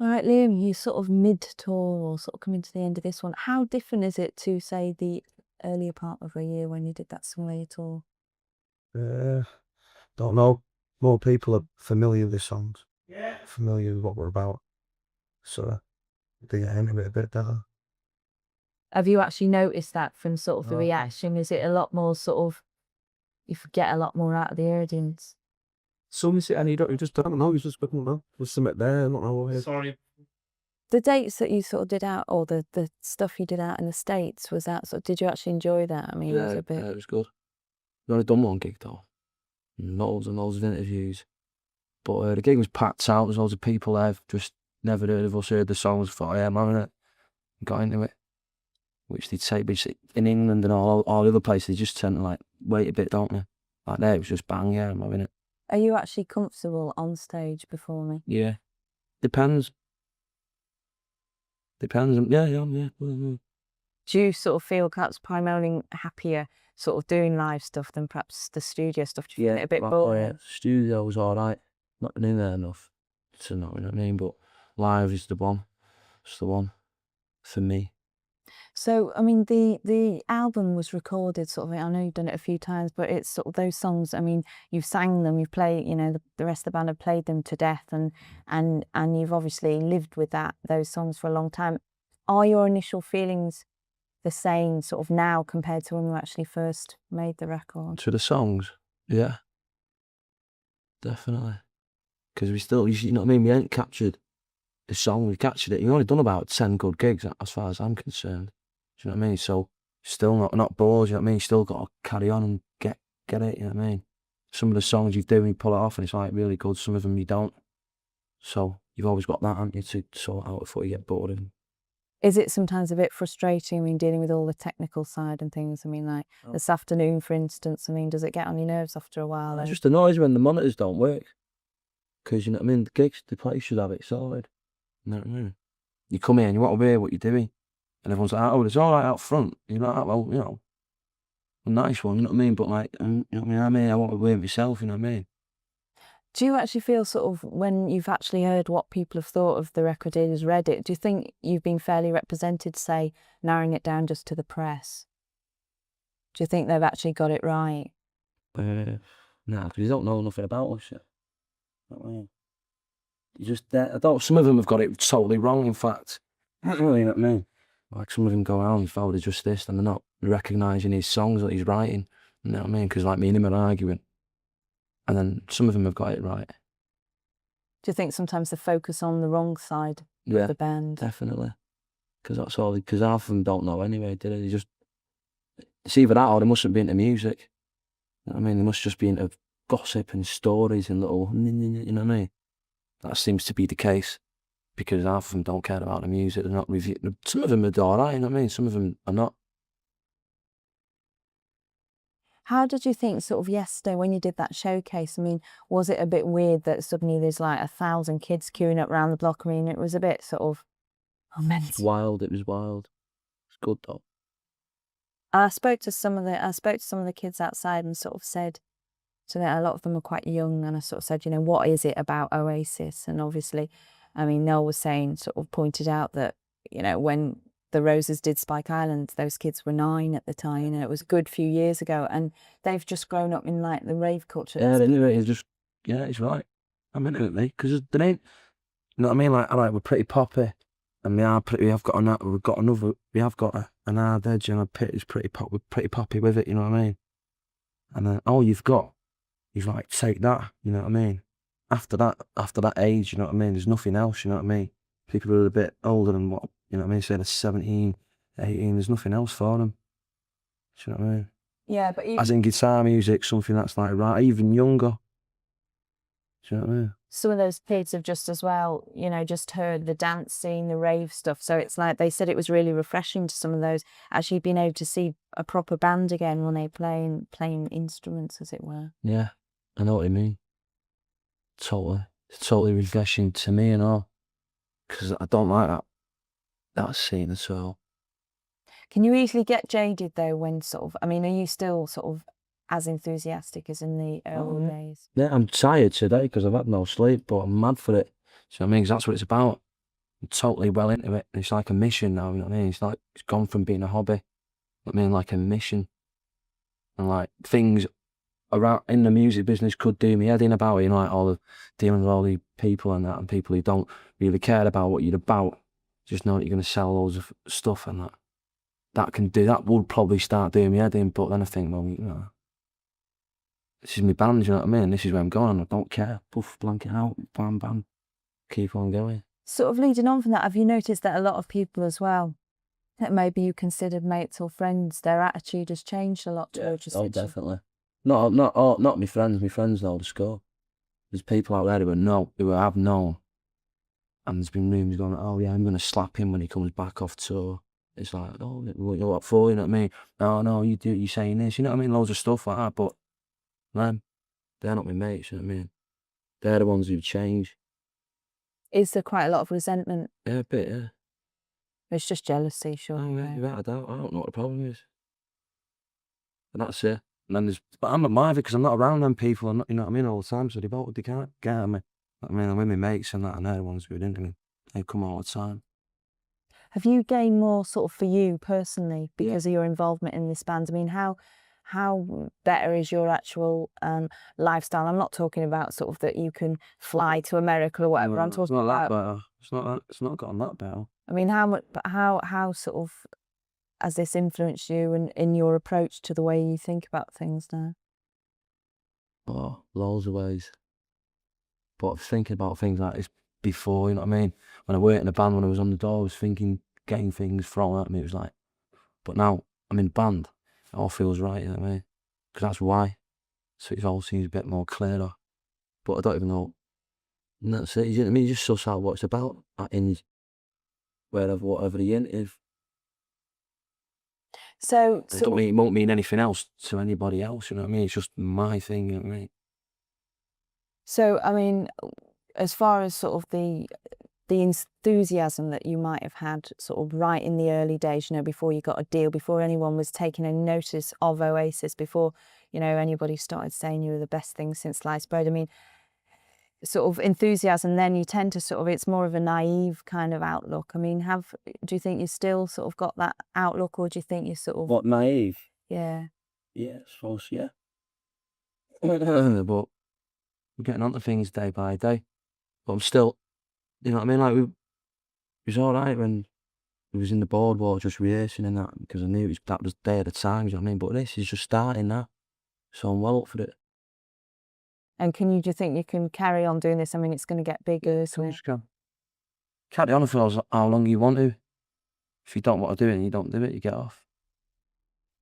All right, Liam, you sort of mid-tour or sort of coming to the end of this one. How different is it to, say, the earlier part of the year when you did that Somewhere tour? Don't know. More people are familiar with the songs, familiar with what we're about, so they get into it a bit better. Have you actually noticed that from sort of the Oh. reaction? Is it a lot more sort of, you get a lot more out of the audience? Some is it, and you just don't know. You just don't know. There's something there. I don't know. Sorry. The dates that you sort of did out, or the stuff you did out in the States, was that sort of, did you actually enjoy that? I mean, it was Yeah, a bit. it was good. We've only done one gig though. Loads and loads of interviews. But the gig was packed out. There's loads of people there. Just never heard of us, heard the songs, thought, yeah, I'm having it. Got into it. Which they'd say, but in England and all the other places, they just tend to like wait a bit, don't they? Like there, it was just bang, yeah, I'm having it. Are you actually comfortable on stage performing? Yeah. Depends. Yeah. Do you sort of feel perhaps primarily happier sort of doing live stuff than perhaps the studio stuff? Do you find it a bit boring? Yeah. Studio was alright. Not been in there enough to know what I mean, but live is the one. It's the one for me. So, I mean, the album was recorded sort of, I know you've done it a few times, but it's sort of those songs, I mean, you've sang them, you've played, you know, the rest of the band have played them to death, and you've obviously lived with those songs for a long time. Are your initial feelings the same sort of now compared to when you actually first made the record? To the songs, yeah. Definitely. Because we still, you know what I mean, we ain't captured the song, we captured it. You've only done about 10 good gigs as far as I'm concerned. Do you know what I mean? So still not bored, you know what I mean? You still got to carry on and get it, you know what I mean? Some of the songs you do and you pull it off and it's like really good, some of them you don't. So you've always got that, haven't you, to sort out before you get bored. And is it sometimes a bit frustrating, I mean, dealing with all the technical side and things? I mean, like this afternoon, for instance, I mean, does it get on your nerves after a while? It just annoys when the monitors don't work. Because, you know what I mean, the gigs, the place should have it sorted. You know what I mean? You come in, you want to hear what you're doing. And everyone's like, oh, it's all right out front. You're like, well, you know, a nice one, you know what I mean? But like, you know what I mean? I want to hear myself, you know what I mean? Do you actually feel sort of, when you've actually heard what people have thought of the record, has read it, do you think you've been fairly represented, say, narrowing it down just to the press? Do you think they've actually got it right? No, because you don't know nothing about us yet. You know what I mean? You just, some of them have got it totally wrong, in fact. You know what I mean? Like some of them go out and oh, they're just this, and they're not recognising his songs that he's writing. You know what I mean? Because like me and him are arguing. And then some of them have got it right. Do you think sometimes they focus on the wrong side of the band? Definitely. Because that's all, because half of them don't know anyway, do they? They just, it's either that or they mustn't be into music. You know what I mean? They must just be into gossip and stories and little, you know what I mean? That seems to be the case. Because half of them don't care about the music, they're not reviewing. Some of them are alright, you know what I mean? Some of them are not. How did you think sort of yesterday when you did that showcase? I mean, was it a bit weird that suddenly there's like 1,000 kids queuing up around the block? I mean, it was a bit sort of mental. It was wild. It's good though. I spoke to some of the kids outside and sort of said, so that a lot of them are quite young, and I sort of said, you know, what is it about Oasis? And obviously, I mean, Noel was saying, sort of pointed out that, you know, when the Roses did Spike Island, those kids were 9 at the time, and it was a good few years ago, and they've just grown up in like the rave culture. Yeah, anyway, it's just, yeah, he's right. I'm into it, mate, because there ain't, you know what I mean? Like, we're pretty poppy, and we have got an hard edge, and we're pretty poppy with it, you know what I mean? And then all you've like, take that, you know what I mean? After that age, you know what I mean? There's nothing else, you know what I mean? People who are a bit older than what, you know what I mean? Say they're 17, 18, there's nothing else for them. Do you know what I mean? Yeah, but as in guitar music, something that's like, right, even younger. Do you know what I mean? Some of those kids have just as well, you know, just heard the dance scene, the rave stuff. So it's like, they said it was really refreshing to some of those, actually being able to see a proper band again when they playing instruments, as it were. Yeah, I know what you mean. Totally. It's totally refreshing to me and all. Because I don't like that scene at all. Can you easily get jaded though when sort of, I mean, are you still sort of as enthusiastic as in the early days? Yeah, I'm tired today because I've had no sleep, but I'm mad for it. Do you know what I mean? 'Cause that's what it's about. I'm totally well into it. And it's like a mission now, you know what I mean? It's like, it's gone from being a hobby, I mean, like a mission. And like things around in the music business could do me head in about it, you know, like all the dealing with all the people and that, and people who don't really care about what you're about, just know that you're going to sell loads of stuff and that. That would probably start doing me head in, but then I think, well, you know, this is my band, you know what I mean? This is where I'm going, I don't care. Puff, blank it out, bam, bam, keep on going. Sort of leading on from that, have you noticed that a lot of people as well, that maybe you considered mates or friends, their attitude has changed a lot towards you? Oh, definitely. Not my friends. My friends know the score. There's people out there who I've known, and there's been rumours going, oh yeah, I'm going to slap him when he comes back off tour. It's like, oh, what for, you know what I mean? Oh no, you're saying this, you know what I mean? Loads of stuff like that, but man, they're not my mates, you know what I mean? They're the ones who change. Is there quite a lot of resentment? Yeah, a bit, yeah. It's just jealousy, sure. Oh, yeah, without a doubt. I don't know what the problem is. And that's it. And then but I'm not mind because I'm not around them people, and you know what I mean, all the time, so they can't get at me. I mean, I'm with my mates and that, and they're the ones who are into me. They come all the time. Have you gained more sort of for you personally because of your involvement in this band? I mean, how better is your actual lifestyle? I'm not talking about sort of that you can fly to America or whatever. I'm talking about. It's not that. It's not gotten that better. I mean, how sort of has this influenced you and in your approach to the way you think about things now? Oh, loads of ways. But I was thinking about things like this before, you know what I mean? When I worked in a band, when I was on the door, I was thinking, getting things thrown at me. It was like, but now I'm in band, it all feels right, you know what I mean? Because that's why. So it all seems a bit more clearer. But I don't even know. And that's it, you know what I mean? You just suss out what it's about in whatever the int is. So It won't mean anything else to anybody else, you know what I mean? It's just my thing, you know what I mean? So, I mean, as far as sort of the enthusiasm that you might have had sort of right in the early days, you know, before you got a deal, before anyone was taking a notice of Oasis, before, you know, anybody started saying you were the best thing since sliced bread. I mean, sort of enthusiasm, then you tend to sort of, it's more of a naive kind of outlook. I mean, do you think you still sort of got that outlook, or do you think you sort of... What, naive? Yeah. Yeah, I suppose, yeah. But we're getting onto things day by day. But I'm still, you know what I mean? Like, it was alright when we was in the boardwalk just rehearsing and that, because I knew that was there at the time, you know what I mean? But this is just starting now, so I'm well up for it. And do you think you can carry on doing this? I mean, it's going to get bigger. So Carry on for how long you want to. If you don't want to do it and you don't do it, you get off.